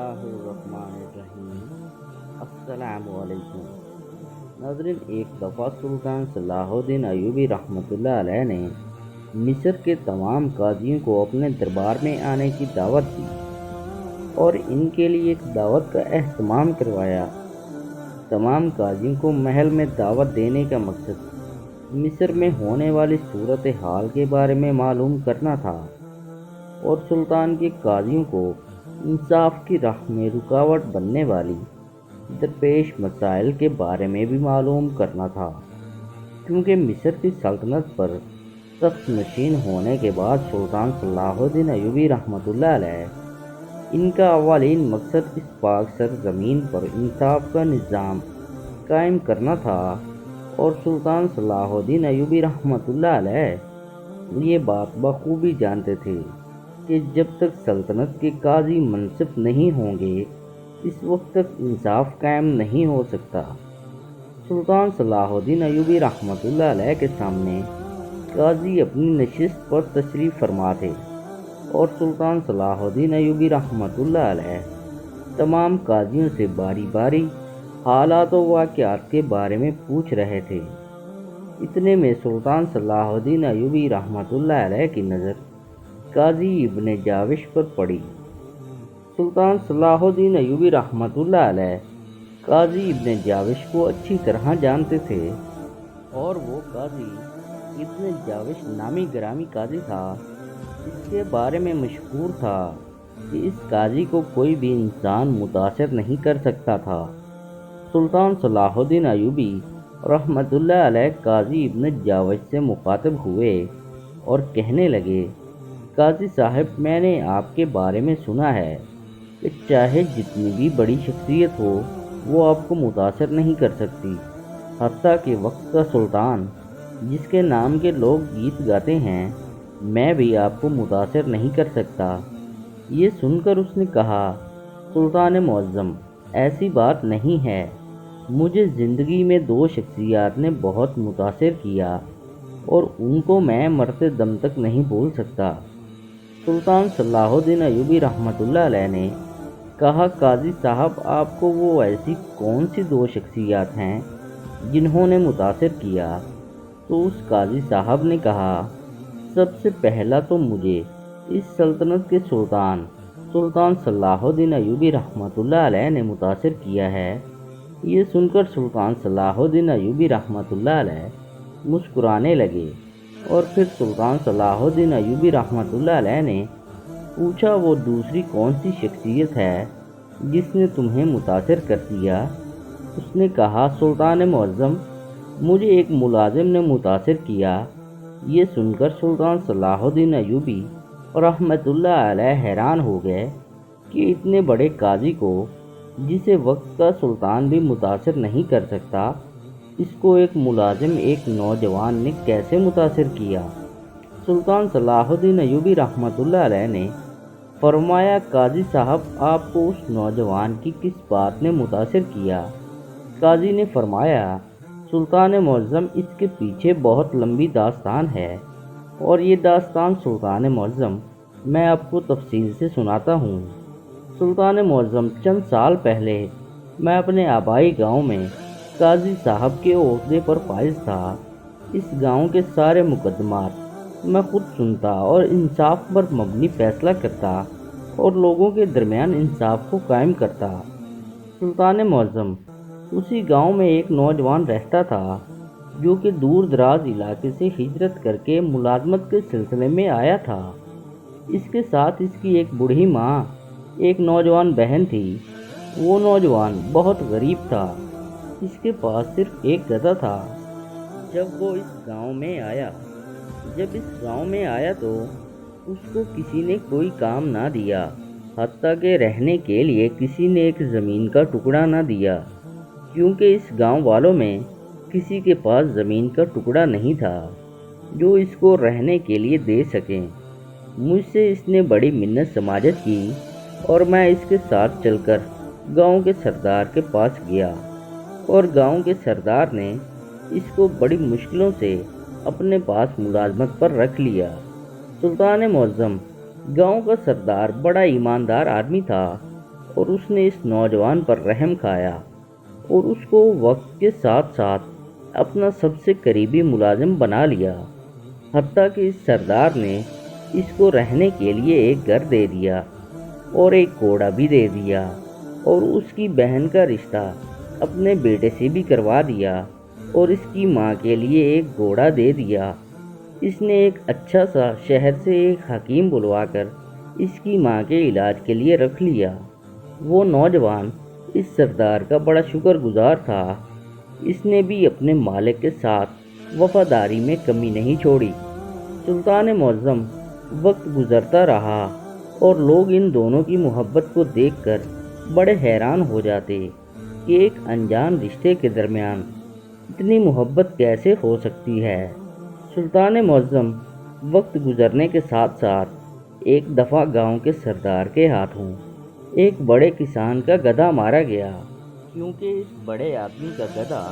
اللہ الرحمن الرحیم۔ السلام علیکم ناظرین، ایک دفعہ سلطان صلاح الدین ایوبی رحمۃ اللہ علیہ نے مصر کے تمام قاضیوں کو اپنے دربار میں آنے کی دعوت دی اور ان کے لیے ایک دعوت کا اہتمام کروایا۔ تمام قاضیوں کو محل میں دعوت دینے کا مقصد مصر میں ہونے والی صورتحال کے بارے میں معلوم کرنا تھا اور سلطان کے قاضیوں کو انصاف کی راہ میں رکاوٹ بننے والی درپیش مسائل کے بارے میں بھی معلوم کرنا تھا، کیونکہ مصر کی سلطنت پر تخت نشین ہونے کے بعد سلطان صلاح الدین ایوبی رحمۃ اللہ علیہ ان کا اولین مقصد اس پاک سرزمین پر انصاف کا نظام قائم کرنا تھا، اور سلطان صلاح الدین ایوبی رحمۃ اللہ علیہ یہ بات بخوبی جانتے تھے کہ جب تک سلطنت کے قاضی منصف نہیں ہوں گے اس وقت تک انصاف قائم نہیں ہو سکتا۔ سلطان صلاح الدین ایوبی رحمۃ اللہ علیہ کے سامنے قاضی اپنی نشست پر تشریف فرما تھے اور سلطان صلاح الدین ایوبی رحمۃ اللہ علیہ تمام قاضیوں سے باری باری حالات و واقعات کے بارے میں پوچھ رہے تھے۔ اتنے میں سلطان صلاح الدین ایوبی رحمۃ اللہ علیہ کی نظر قاضی ابن جاوش پر پڑی۔ سلطان صلاح الدین ایوبی رحمۃ اللہ علیہ قاضی ابن جاوش کو اچھی طرح جانتے تھے، اور وہ قاضی ابن جاوش نامی گرامی قاضی تھا۔ اس کے بارے میں مشہور تھا کہ اس قاضی کو کوئی بھی انسان متاثر نہیں کر سکتا تھا۔ سلطان صلاح الدین ایوبی رحمۃ اللہ علیہ قاضی ابن جاوش سے مخاطب ہوئے اور کہنے لگے، قاضی صاحب، میں نے آپ کے بارے میں سنا ہے کہ چاہے جتنی بھی بڑی شخصیت ہو وہ آپ کو متاثر نہیں کر سکتی، حتیٰ کہ وقت کا سلطان جس کے نام کے لوگ گیت گاتے ہیں میں بھی آپ کو متاثر نہیں کر سکتا۔ یہ سن کر اس نے کہا، سلطان معظم، ایسی بات نہیں ہے، مجھے زندگی میں دو شخصیات نے بہت متاثر کیا اور ان کو میں مرتے دم تک نہیں بھول سکتا۔ سلطان صلاح الدین ایوبی رحمۃ اللہ علیہ نے کہا، قاضی صاحب، آپ کو وہ ایسی کون سی دو شخصیات ہیں جنہوں نے متاثر کیا؟ تو اس قاضی صاحب نے کہا، سب سے پہلا تو مجھے اس سلطنت کے سلطان صلاح الدین ایوبی رحمۃ اللہ علیہ نے متاثر کیا ہے۔ یہ سن کر سلطان صلاح الدین ایوبی رحمۃ اللہ علیہ مسکرانے لگے، اور پھر سلطان صلاح الدین ایوبی رحمۃ اللہ علیہ نے پوچھا، وہ دوسری کون سی شخصیت ہے جس نے تمہیں متاثر کر دیا؟ اس نے کہا، سلطان معظم، مجھے ایک ملازم نے متاثر کیا۔ یہ سن کر سلطان صلاح الدین ایوبی رحمۃ اللہ علیہ حیران ہو گئے کہ اتنے بڑے قاضی کو، جسے وقت کا سلطان بھی متاثر نہیں کر سکتا، اس کو ایک ملازم، ایک نوجوان نے کیسے متاثر کیا؟ سلطان صلاح الدین ایوبی رحمۃ اللہ علیہ نے فرمایا، قاضی صاحب، آپ کو اس نوجوان کی کس بات نے متاثر کیا؟ قاضی نے فرمایا، سلطان معظم، اس کے پیچھے بہت لمبی داستان ہے، اور یہ داستان سلطان معظم میں آپ کو تفصیل سے سناتا ہوں۔ سلطان معظم، چند سال پہلے میں اپنے آبائی گاؤں میں قاضی صاحب کے عہدے پر فائز تھا۔ اس گاؤں کے سارے مقدمات میں خود سنتا اور انصاف پر مبنی فیصلہ کرتا اور لوگوں کے درمیان انصاف کو قائم کرتا۔ سلطان معظم، اسی گاؤں میں ایک نوجوان رہتا تھا جو کہ دور دراز علاقے سے ہجرت کر کے ملازمت کے سلسلے میں آیا تھا۔ اس کے ساتھ اس کی ایک بوڑھی ماں، ایک نوجوان بہن تھی۔ وہ نوجوان بہت غریب تھا، اس کے پاس صرف ایک گدھا تھا۔ جب وہ اس گاؤں میں آیا تو اس کو کسی نے کوئی کام نہ دیا، حتیٰ کہ رہنے کے لیے کسی نے ایک زمین کا ٹکڑا نہ دیا، کیونکہ اس گاؤں والوں میں کسی کے پاس زمین کا ٹکڑا نہیں تھا جو اس کو رہنے کے لیے دے سکیں۔ مجھ سے اس نے بڑی منت سماجت کی اور میں اس کے ساتھ چل کر گاؤں کے سردار کے پاس گیا، اور گاؤں کے سردار نے اس کو بڑی مشکلوں سے اپنے پاس ملازمت پر رکھ لیا۔ سلطان معظم، گاؤں کا سردار بڑا ایماندار آدمی تھا اور اس نے اس نوجوان پر رحم کھایا اور اس کو وقت کے ساتھ ساتھ اپنا سب سے قریبی ملازم بنا لیا، حتیٰ کہ اس سردار نے اس کو رہنے کے لیے ایک گھر دے دیا اور ایک گھوڑا بھی دے دیا، اور اس کی بہن کا رشتہ اپنے بیٹے سے بھی کروا دیا اور اس کی ماں کے لیے ایک گھوڑا دے دیا۔ اس نے ایک اچھا سا شہر سے ایک حکیم بلوا کر اس کی ماں کے علاج کے لیے رکھ لیا۔ وہ نوجوان اس سردار کا بڑا شکر گزار تھا۔ اس نے بھی اپنے مالک کے ساتھ وفاداری میں کمی نہیں چھوڑی۔ سلطان معظم وقت گزرتا رہا اور لوگ ان دونوں کی محبت کو دیکھ کر بڑے حیران ہو جاتے کہ ایک انجان رشتے کے درمیان اتنی محبت کیسے ہو سکتی ہے۔ سلطان معظم وقت گزرنے کے ساتھ ساتھ ایک دفعہ گاؤں کے سردار کے ہاتھوں ایک بڑے کسان کا گدھا مارا گیا، کیونکہ اس بڑے آدمی کا گدھا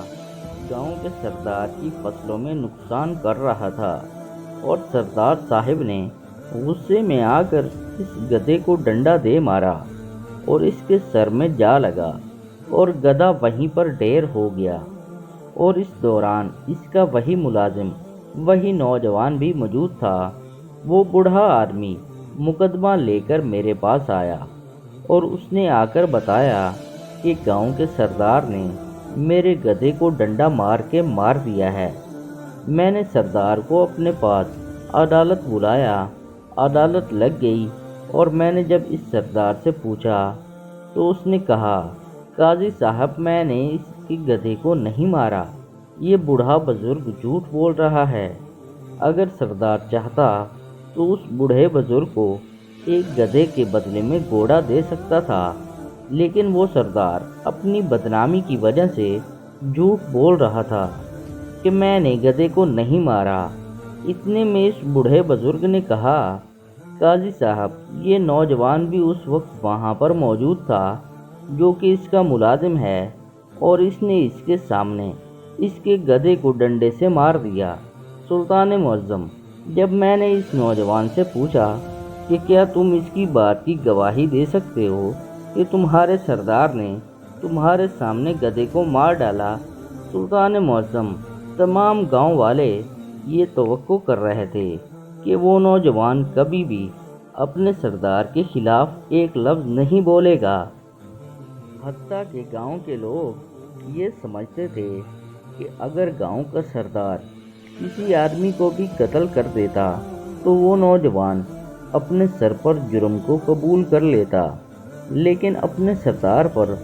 گاؤں کے سردار کی فصلوں میں نقصان کر رہا تھا، اور سردار صاحب نے غصے میں آ کر اس گدھے کو ڈنڈا دے مارا اور اس کے سر میں جا لگا اور گدھا وہیں پر ڈھیر ہو گیا۔ اور اس دوران اس کا وہی ملازم، وہی نوجوان بھی موجود تھا۔ وہ بوڑھا آدمی مقدمہ لے کر میرے پاس آیا اور اس نے آ کر بتایا کہ گاؤں کے سردار نے میرے گدھے کو ڈنڈا مار کے مار دیا ہے۔ میں نے سردار کو اپنے پاس عدالت بلایا، عدالت لگ گئی، اور میں نے جب اس سردار سے پوچھا تو اس نے کہا، قاضی صاحب میں نے اس کے گدھے کو نہیں مارا، یہ بوڑھا بزرگ جھوٹ بول رہا ہے۔ اگر سردار چاہتا تو اس بوڑھے بزرگ کو ایک گدھے کے بدلے میں گھوڑا دے سکتا تھا، لیکن وہ سردار اپنی بدنامی کی وجہ سے جھوٹ بول رہا تھا کہ میں نے گدھے کو نہیں مارا۔ اتنے میں اس بوڑھے بزرگ نے کہا، قاضی صاحب یہ نوجوان بھی اس وقت وہاں پر موجود تھا جو کہ اس کا ملازم ہے، اور اس نے اس کے سامنے اس کے گدھے کو ڈنڈے سے مار دیا۔ سلطان معظم، جب میں نے اس نوجوان سے پوچھا کہ کیا تم اس کی بات کی گواہی دے سکتے ہو کہ تمہارے سردار نے تمہارے سامنے گدھے کو مار ڈالا، سلطان معظم تمام گاؤں والے یہ توقع کر رہے تھے کہ وہ نوجوان کبھی بھی اپنے سردار کے خلاف ایک لفظ نہیں بولے گا۔ حتیٰ کہ گاؤں کے لوگ یہ سمجھتے تھے کہ اگر گاؤں کا سردار کسی آدمی کو بھی قتل کر دیتا تو وہ نوجوان اپنے سر پر جرم کو قبول کر لیتا، لیکن اپنے سردار پر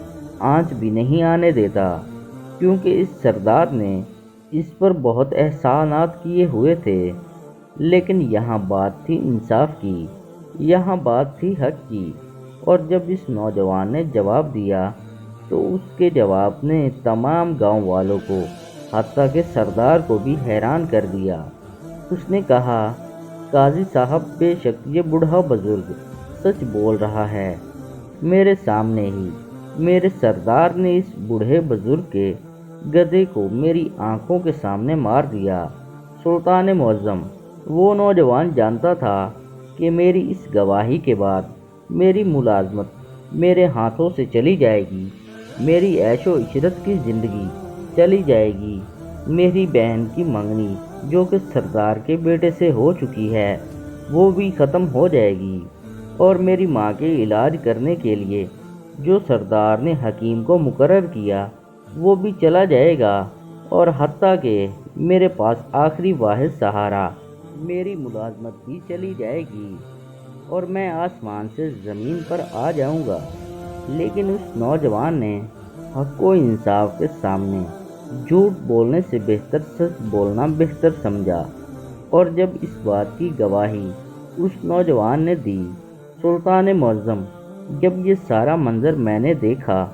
آنچ بھی نہیں آنے دیتا، کیونکہ اس سردار نے اس پر بہت احسانات کیے ہوئے تھے۔ لیکن یہاں بات تھی انصاف کی، یہاں بات تھی حق کی، اور جب اس نوجوان نے جواب دیا تو اس کے جواب نے تمام گاؤں والوں کو، حتیٰ کہ سردار کو بھی حیران کر دیا۔ اس نے کہا، قاضی صاحب بے شک یہ بوڑھا بزرگ سچ بول رہا ہے، میرے سامنے ہی میرے سردار نے اس بوڑھے بزرگ کے گدھے کو میری آنکھوں کے سامنے مار دیا۔ سلطان معظم، وہ نوجوان جانتا تھا کہ میری اس گواہی کے بعد میری ملازمت میرے ہاتھوں سے چلی جائے گی، میری عیش و عشرت کی زندگی چلی جائے گی، میری بہن کی منگنی جو کہ سردار کے بیٹے سے ہو چکی ہے وہ بھی ختم ہو جائے گی، اور میری ماں کے علاج کرنے کے لیے جو سردار نے حکیم کو مقرر کیا وہ بھی چلا جائے گا، اور حتیٰ کہ میرے پاس آخری واحد سہارا میری ملازمت بھی چلی جائے گی، اور میں آسمان سے زمین پر آ جاؤں گا۔ لیکن اس نوجوان نے حق و انصاف کے سامنے جھوٹ بولنے سے بہتر سچ بولنا بہتر سمجھا، اور جب اس بات کی گواہی اس نوجوان نے دی، سلطان معظم، جب یہ سارا منظر میں نے دیکھا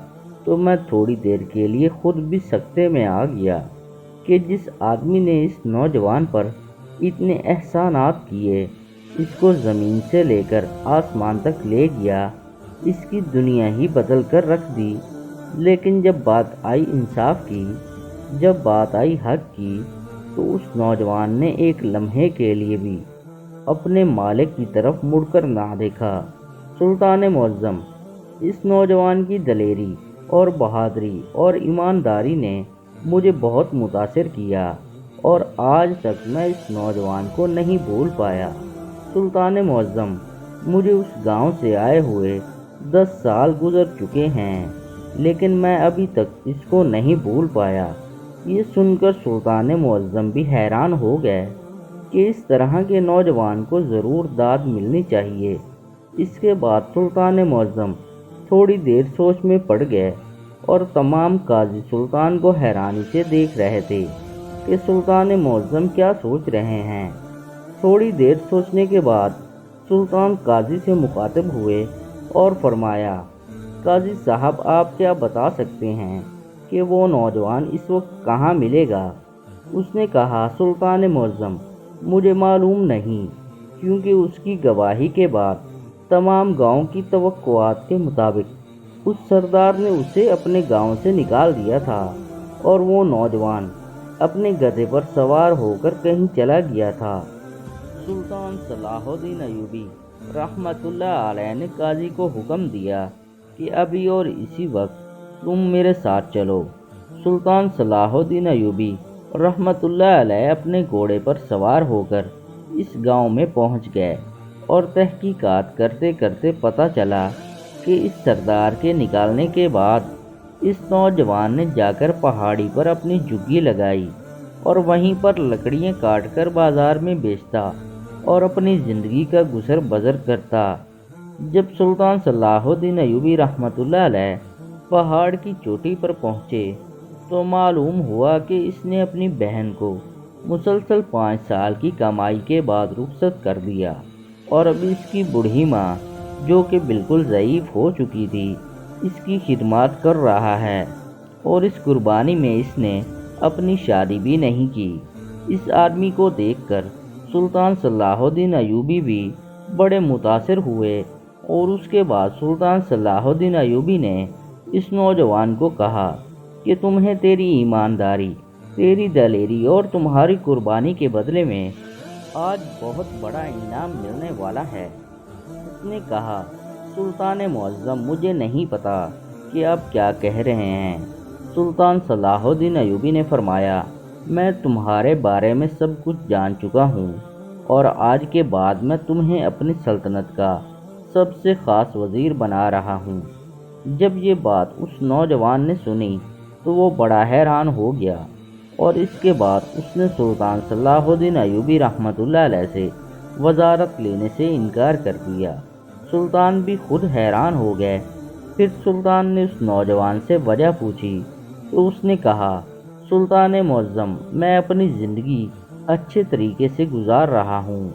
تو میں تھوڑی دیر کے لیے خود بھی سکتے میں آ گیا کہ جس آدمی نے اس نوجوان پر اتنے احسانات کیے، اس کو زمین سے لے کر آسمان تک لے گیا، اس کی دنیا ہی بدل کر رکھ دی، لیکن جب بات آئی انصاف کی، جب بات آئی حق کی، تو اس نوجوان نے ایک لمحے کے لیے بھی اپنے مالک کی طرف مڑ کر نہ دیکھا۔ سلطان معظم، اس نوجوان کی دلیری اور بہادری اور ایمانداری نے مجھے بہت متاثر کیا اور آج تک میں اس نوجوان کو نہیں بھول پایا۔ سلطان معظم، مجھے اس گاؤں سے آئے ہوئے 10 سال گزر چکے ہیں، لیکن میں ابھی تک اس کو نہیں بھول پایا۔ یہ سن کر سلطان معظم بھی حیران ہو گئے کہ اس طرح کے نوجوان کو ضرور داد ملنی چاہیے۔ اس کے بعد سلطان معظم تھوڑی دیر سوچ میں پڑ گئے اور تمام قاضی سلطان کو حیرانی سے دیکھ رہے تھے کہ سلطان معظم کیا سوچ رہے ہیں۔ تھوڑی دیر سوچنے کے بعد سلطان قاضی سے مخاطب ہوئے اور فرمایا، قاضی صاحب، آپ کیا بتا سکتے ہیں کہ وہ نوجوان اس وقت کہاں ملے گا؟ اس نے کہا، سلطان معظم، مجھے معلوم نہیں، کیونکہ اس کی گواہی کے بعد تمام گاؤں کی توقعات کے مطابق اس سردار نے اسے اپنے گاؤں سے نکال دیا تھا اور وہ نوجوان اپنے گدھے پر سوار ہو کر کہیں چلا گیا تھا۔ سلطان صلاح الدین ایوبی رحمۃ اللہ علیہ نے قاضی کو حکم دیا کہ ابھی اور اسی وقت تم میرے ساتھ چلو۔ سلطان صلاح الدین ایوبی رحمۃ اللہ علیہ اپنے گھوڑے پر سوار ہو کر اس گاؤں میں پہنچ گئے اور تحقیقات کرتے کرتے پتہ چلا کہ اس سردار کے نکالنے کے بعد اس نوجوان نے جا کر پہاڑی پر اپنی جھگی لگائی اور وہیں پر لکڑیاں کاٹ کر بازار میں بیچتا اور اپنی زندگی کا گزر بسر کرتا۔ جب سلطان صلاح الدین ایوبی رحمۃ اللہ علیہ پہاڑ کی چوٹی پر پہنچے تو معلوم ہوا کہ اس نے اپنی بہن کو مسلسل 5 سال کی کمائی کے بعد رخصت کر دیا اور اب اس کی بوڑھی ماں، جو کہ بالکل ضعیف ہو چکی تھی، اس کی خدمات کر رہا ہے اور اس قربانی میں اس نے اپنی شادی بھی نہیں کی۔ اس آدمی کو دیکھ کر سلطان صلاح الدین ایوبی بھی بڑے متاثر ہوئے اور اس کے بعد سلطان صلاح الدین ایوبی نے اس نوجوان کو کہا کہ تمہیں تیری ایمانداری، تیری دلیری اور تمہاری قربانی کے بدلے میں آج بہت بڑا انعام ملنے والا ہے۔ اس نے کہا، سلطان معظم، مجھے نہیں پتا کہ آپ کیا کہہ رہے ہیں۔ سلطان صلاح الدین ایوبی نے فرمایا، میں تمہارے بارے میں سب کچھ جان چکا ہوں اور آج کے بعد میں تمہیں اپنی سلطنت کا سب سے خاص وزیر بنا رہا ہوں۔ جب یہ بات اس نوجوان نے سنی تو وہ بڑا حیران ہو گیا اور اس کے بعد اس نے سلطان صلاح الدین ایوبی رحمۃ اللہ علیہ سے وزارت لینے سے انکار کر دیا۔ سلطان بھی خود حیران ہو گئے۔ پھر سلطان نے اس نوجوان سے وجہ پوچھی تو اس نے کہا، سلطان معظم، میں اپنی زندگی اچھے طریقے سے گزار رہا ہوں۔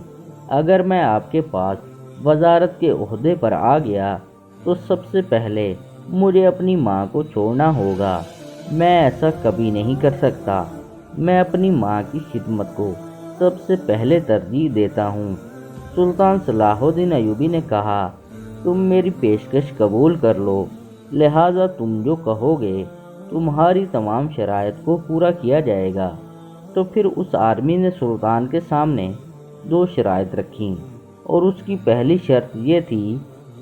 اگر میں آپ کے پاس وزارت کے عہدے پر آ گیا تو سب سے پہلے مجھے اپنی ماں کو چھوڑنا ہوگا۔ میں ایسا کبھی نہیں کر سکتا۔ میں اپنی ماں کی خدمت کو سب سے پہلے ترجیح دیتا ہوں۔ سلطان صلاح الدین ایوبی نے کہا، تم میری پیشکش قبول کر لو، لہٰذا تم جو کہو گے تمہاری تمام شرائط کو پورا کیا جائے گا۔ تو پھر اس آدمی نے سلطان کے سامنے 2 شرائط رکھیں اور اس کی پہلی شرط یہ تھی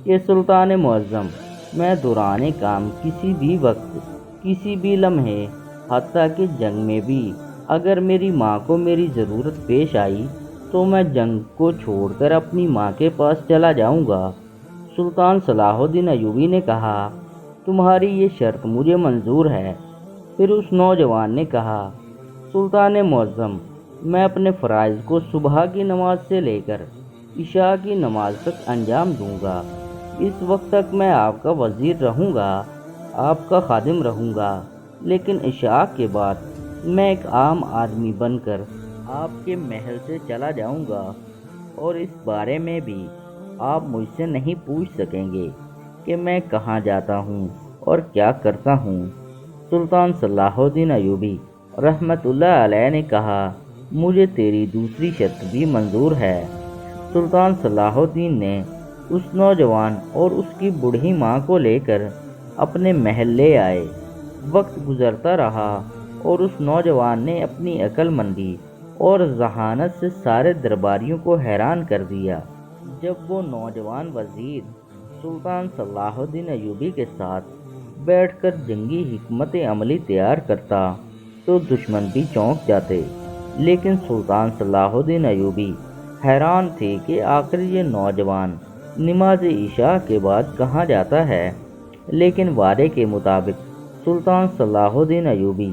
کہ سلطان معظم، میں دوران کام کسی بھی وقت، کسی بھی لمحے، حتیٰ کہ جنگ میں بھی اگر میری ماں کو میری ضرورت پیش آئی تو میں جنگ کو چھوڑ کر اپنی ماں کے پاس چلا جاؤں گا۔ سلطان صلاح الدین ایوبی نے کہا، تمہاری یہ شرط مجھے منظور ہے۔ پھر اس نوجوان نے کہا، سلطان معظم، میں اپنے فرائض کو صبح کی نماز سے لے کر عشاء کی نماز تک انجام دوں گا۔ اس وقت تک میں آپ کا وزیر رہوں گا، آپ کا خادم رہوں گا، لیکن عشاء کے بعد میں ایک عام آدمی بن کر آپ کے محل سے چلا جاؤں گا اور اس بارے میں بھی آپ مجھ سے نہیں پوچھ سکیں گے کہ میں کہاں جاتا ہوں اور کیا کرتا ہوں۔ سلطان صلاح الدین ایوبی رحمۃ اللہ علیہ نے کہا، مجھے تیری دوسری شرط بھی منظور ہے۔ سلطان صلاح الدین نے اس نوجوان اور اس کی بوڑھی ماں کو لے کر اپنے محل لے آئے۔ وقت گزرتا رہا اور اس نوجوان نے اپنی عقل مندی اور ذہانت سے سارے درباریوں کو حیران کر دیا۔ جب وہ نوجوان وزیر سلطان صلاح الدین ایوبی کے ساتھ بیٹھ کر جنگی حکمت عملی تیار کرتا تو دشمن بھی چونک جاتے، لیکن سلطان صلاح الدین ایوبی حیران تھے کہ آخر یہ نوجوان نماز عشاء کے بعد کہاں جاتا ہے۔ لیکن وعدے کے مطابق سلطان صلاح الدین ایوبی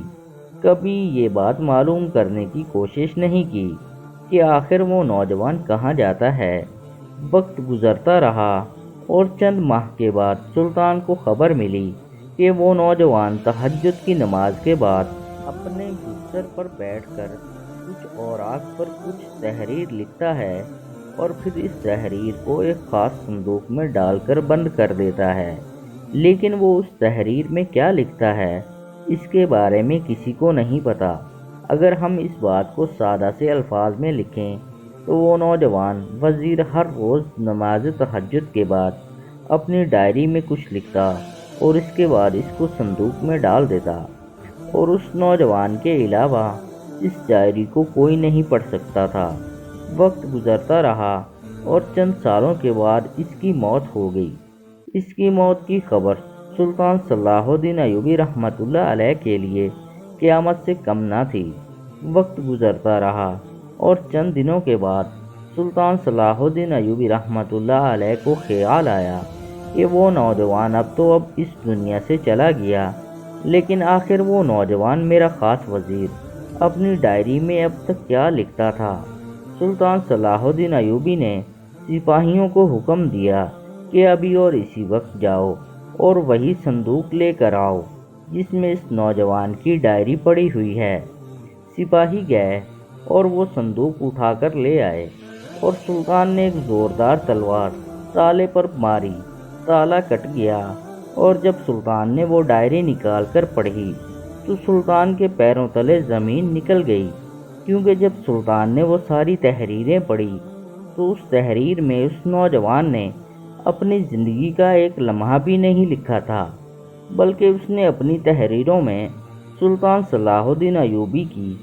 کبھی یہ بات معلوم کرنے کی کوشش نہیں کی کہ آخر وہ نوجوان کہاں جاتا ہے۔ وقت گزرتا رہا اور چند ماہ کے بعد سلطان کو خبر ملی کہ وہ نوجوان تہجد کی نماز کے بعد اپنے بستر پر بیٹھ کر کچھ اوراق پر کچھ تحریر لکھتا ہے اور پھر اس تحریر کو ایک خاص صندوق میں ڈال کر بند کر دیتا ہے۔ لیکن وہ اس تحریر میں کیا لکھتا ہے، اس کے بارے میں کسی کو نہیں پتا۔ اگر ہم اس بات کو سادہ سے الفاظ میں لکھیں تو وہ نوجوان وزیر ہر روز نماز تہجد کے بعد اپنی ڈائری میں کچھ لکھتا اور اس کے بعد اس کو صندوق میں ڈال دیتا، اور اس نوجوان کے علاوہ اس ڈائری کو کوئی نہیں پڑھ سکتا تھا۔ وقت گزرتا رہا اور چند سالوں کے بعد اس کی موت ہو گئی۔ اس کی موت کی خبر سلطان صلاح الدین ایوبی رحمۃ اللہ علیہ کے لیے قیامت سے کم نہ تھی۔ وقت گزرتا رہا اور چند دنوں کے بعد سلطان صلاح الدین ایوبی رحمۃ اللہ علیہ کو خیال آیا کہ وہ نوجوان اب اس دنیا سے چلا گیا، لیکن آخر وہ نوجوان میرا خاص وزیر اپنی ڈائری میں اب تک کیا لکھتا تھا۔ سلطان صلاح الدین ایوبی نے سپاہیوں کو حکم دیا کہ ابھی اور اسی وقت جاؤ اور وہی صندوق لے کر آؤ جس میں اس نوجوان کی ڈائری پڑی ہوئی ہے۔ سپاہی گئے اور وہ صندوق اٹھا کر لے آئے، اور سلطان نے ایک زوردار تلوار تالے پر ماری، تالا کٹ گیا، اور جب سلطان نے وہ ڈائری نکال کر پڑھی تو سلطان کے پیروں تلے زمین نکل گئی، کیونکہ جب سلطان نے وہ ساری تحریریں پڑھی تو اس تحریر میں اس نوجوان نے اپنی زندگی کا ایک لمحہ بھی نہیں لکھا تھا، بلکہ اس نے اپنی تحریروں میں سلطان صلاح الدین ایوبی کی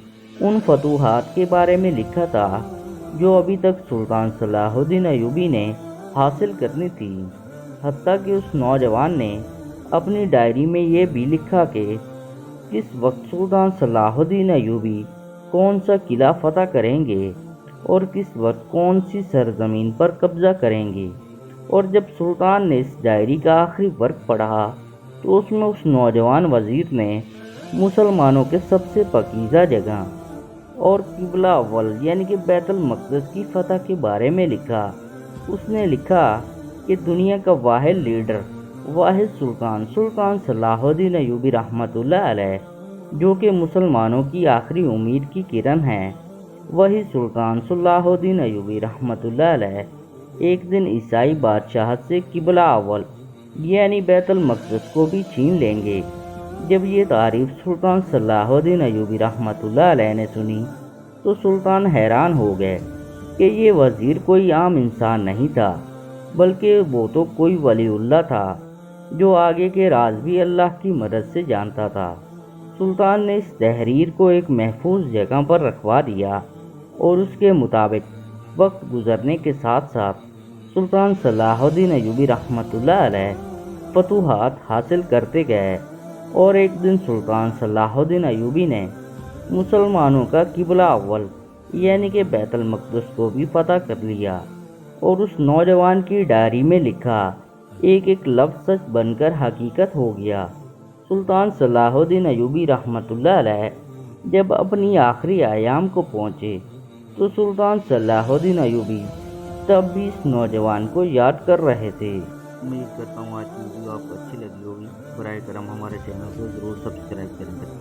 ان فتوحات کے بارے میں لکھا تھا جو ابھی تک سلطان صلاح الدین ایوبی نے حاصل کرنی تھی۔ حتیٰ کہ اس نوجوان نے اپنی ڈائری میں یہ بھی لکھا کہ کس وقت سلطان صلاح الدین ایوبی کون سا قلعہ فتح کریں گے اور کس وقت کون سی سرزمین پر قبضہ کریں گے۔ اور جب سلطان نے اس ڈائری کا آخری ورق پڑھا تو اس میں اس نوجوان وزیر نے مسلمانوں کے سب سے پاکیزہ جگہ اور قبلہ اول یعنی کہ بیت المقدس کی فتح کے بارے میں لکھا۔ اس نے لکھا کہ دنیا کا واحد لیڈر، واحد سلطان، سلطان صلاح الدین ایوبی رحمۃ اللہ علیہ، جو کہ مسلمانوں کی آخری امید کی کرن ہے، وہی سلطان صلاح الدین ایوبی رحمۃ اللہ علیہ ایک دن عیسائی بادشاہت سے قبلہ اول یعنی بیت المقدس کو بھی چھین لیں گے۔ جب یہ تعریف سلطان صلاح الدین ایوبی رحمۃ اللہ علیہ نے سنی تو سلطان حیران ہو گئے کہ یہ وزیر کوئی عام انسان نہیں تھا، بلکہ وہ تو کوئی ولی اللہ تھا جو آگے کے راز بھی اللہ کی مدد سے جانتا تھا۔ سلطان نے اس تحریر کو ایک محفوظ جگہ پر رکھوا دیا، اور اس کے مطابق وقت گزرنے کے ساتھ ساتھ سلطان صلاح الدین ایوبی رحمۃ اللہ علیہ فتوحات حاصل کرتے گئے، اور ایک دن سلطان صلاح الدین ایوبی نے مسلمانوں کا قبلہ اول یعنی کہ بیت المقدس کو بھی فتح کر لیا، اور اس نوجوان کی ڈائری میں لکھا ایک ایک لفظ سچ بن کر حقیقت ہو گیا۔ سلطان صلاح الدین ایوبی رحمۃ اللہ علیہ جب اپنی آخری ایام کو پہنچے تو سلطان صلاح الدین ایوبی تب بھی اس نوجوان کو یاد کر رہے تھے۔ امید کرتا ہوں آج کی ویڈیو آپ کو اچھی لگی ہوگی۔ براہ کرم ہمارے چینل کو ضرور سبسکرائب کریں۔